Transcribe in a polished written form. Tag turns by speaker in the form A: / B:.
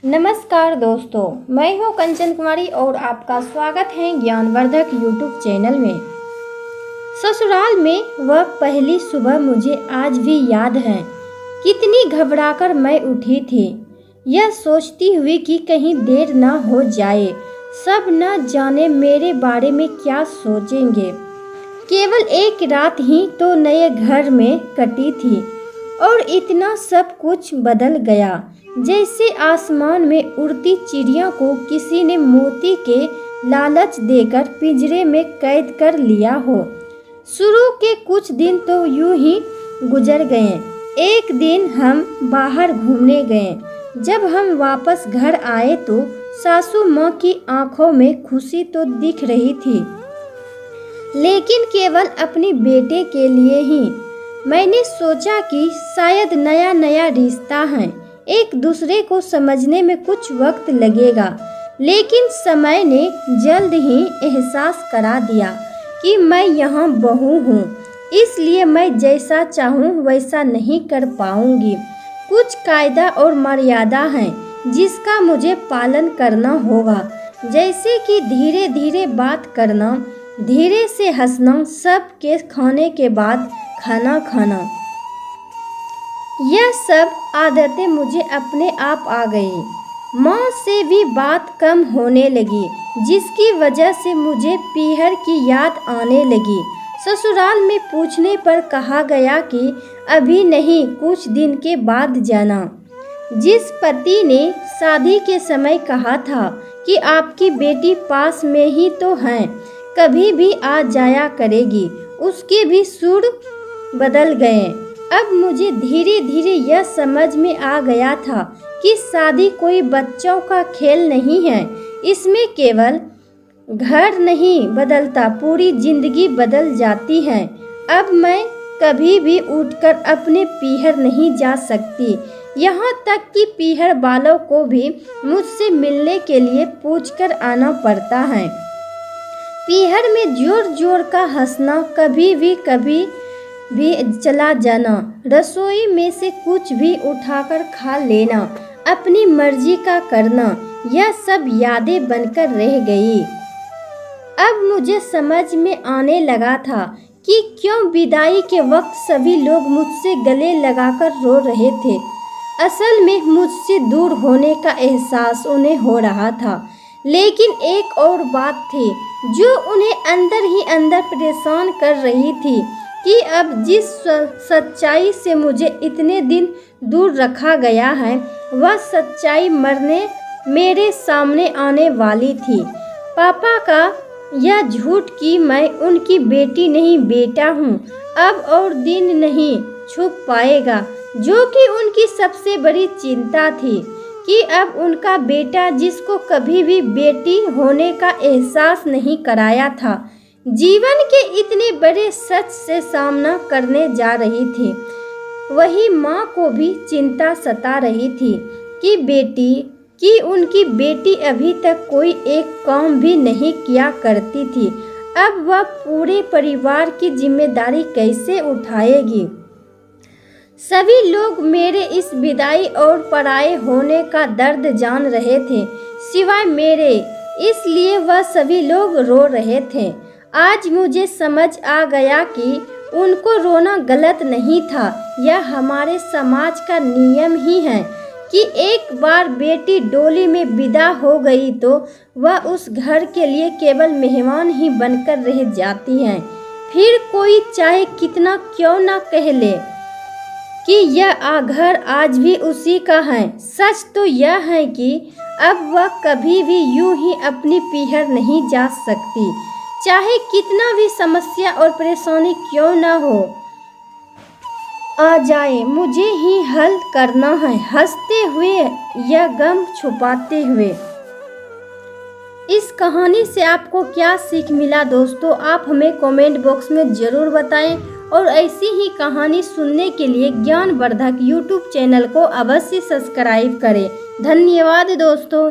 A: नमस्कार दोस्तों, मैं हूं कंचन कुमारी और आपका स्वागत है ज्ञानवर्धक यूट्यूब चैनल में। ससुराल में वह पहली सुबह मुझे आज भी याद है। कितनी घबराकर मैं उठी थी, यह सोचती हुई कि कहीं देर ना हो जाए, सब न जाने मेरे बारे में क्या सोचेंगे। केवल एक रात ही तो नए घर में कटी थी और इतना सब कुछ बदल गया, जैसे आसमान में उड़ती चिड़िया को किसी ने मोती के लालच देकर पिंजरे में कैद कर लिया हो। शुरू के कुछ दिन तो यूं ही गुजर गए। एक दिन हम बाहर घूमने गए। जब हम वापस घर आए तो सासू माँ की आंखों में खुशी तो दिख रही थी, लेकिन केवल अपने बेटे के लिए ही। मैंने सोचा कि शायद नया नया रिश्ता है, एक दूसरे को समझने में कुछ वक्त लगेगा, लेकिन समय ने जल्द ही एहसास करा दिया कि मैं यहाँ बहू हूँ, इसलिए मैं जैसा चाहूँ वैसा नहीं कर पाऊँगी। कुछ कायदा और मर्यादा है जिसका मुझे पालन करना होगा, जैसे कि धीरे धीरे बात करना, धीरे से हंसना, सब के खाने के बाद खाना खाना। यह सब आदतें मुझे अपने आप आ गई। माँ से भी बात कम होने लगी, जिसकी वजह से मुझे पीहर की याद आने लगी। ससुराल में पूछने पर कहा गया कि अभी नहीं, कुछ दिन के बाद जाना। जिस पति ने शादी के समय कहा था कि आपकी बेटी पास में ही तो है, कभी भी आ जाया करेगी, उसके भी सुर बदल गए। अब मुझे धीरे धीरे यह समझ में आ गया था कि शादी कोई बच्चों का खेल नहीं है। इसमें केवल घर नहीं बदलता, पूरी जिंदगी बदल जाती है। अब मैं कभी भी उठकर अपने पीहर नहीं जा सकती, यहाँ तक कि पीहर वालों को भी मुझसे मिलने के लिए पूछकर आना पड़ता है। पीहर में जोर जोर का हंसना, कभी भी चला जाना, रसोई में से कुछ भी उठाकर खा लेना, अपनी मर्जी का करना, यह सब यादें बनकर रह गई। अब मुझे समझ में आने लगा था कि क्यों विदाई के वक्त सभी लोग मुझसे गले लगाकर रो रहे थे। असल में मुझसे दूर होने का एहसास उन्हें हो रहा था, लेकिन एक और बात थी जो उन्हें अंदर ही अंदर परेशान कर रही थी कि अब जिस सच्चाई से मुझे इतने दिन दूर रखा गया है, वह सच्चाई मरने मेरे सामने आने वाली थी। पापा का यह झूठ कि मैं उनकी बेटी नहीं बेटा हूँ, अब और दिन नहीं छुप पाएगा, जो कि उनकी सबसे बड़ी चिंता थी कि अब उनका बेटा, जिसको कभी भी बेटी होने का एहसास नहीं कराया था, जीवन के इतने बड़े सच से सामना करने जा रही थी। वही माँ को भी चिंता सता रही थी कि उनकी बेटी अभी तक कोई एक काम भी नहीं किया करती थी। अब वह पूरे परिवार की जिम्मेदारी कैसे उठाएगी। सभी लोग मेरे इस विदाई और पराये होने का दर्द जान रहे थे, सिवाय मेरे, इसलिए वह सभी लोग रो रहे थे। आज मुझे समझ आ गया कि उनको रोना गलत नहीं था, यह हमारे समाज का नियम ही है कि एक बार बेटी डोली में विदा हो गई तो वह उस घर के लिए केवल मेहमान ही बनकर रह जाती हैं। फिर कोई चाहे कितना क्यों ना कह ले कि यह घर आज भी उसी का है, सच तो यह है कि अब वह कभी भी यूं ही अपनी पीहर नहीं जा सकती, चाहे कितना भी समस्या और परेशानी क्यों ना हो आ जाए, मुझे ही हल करना है, हंसते हुए या गम छुपाते हुए। इस कहानी से आपको क्या सीख मिला दोस्तों, आप हमें कमेंट बॉक्स में ज़रूर बताएं और ऐसी ही कहानी सुनने के लिए ज्ञानवर्धक यूट्यूब चैनल को अवश्य सब्सक्राइब करें। धन्यवाद दोस्तों।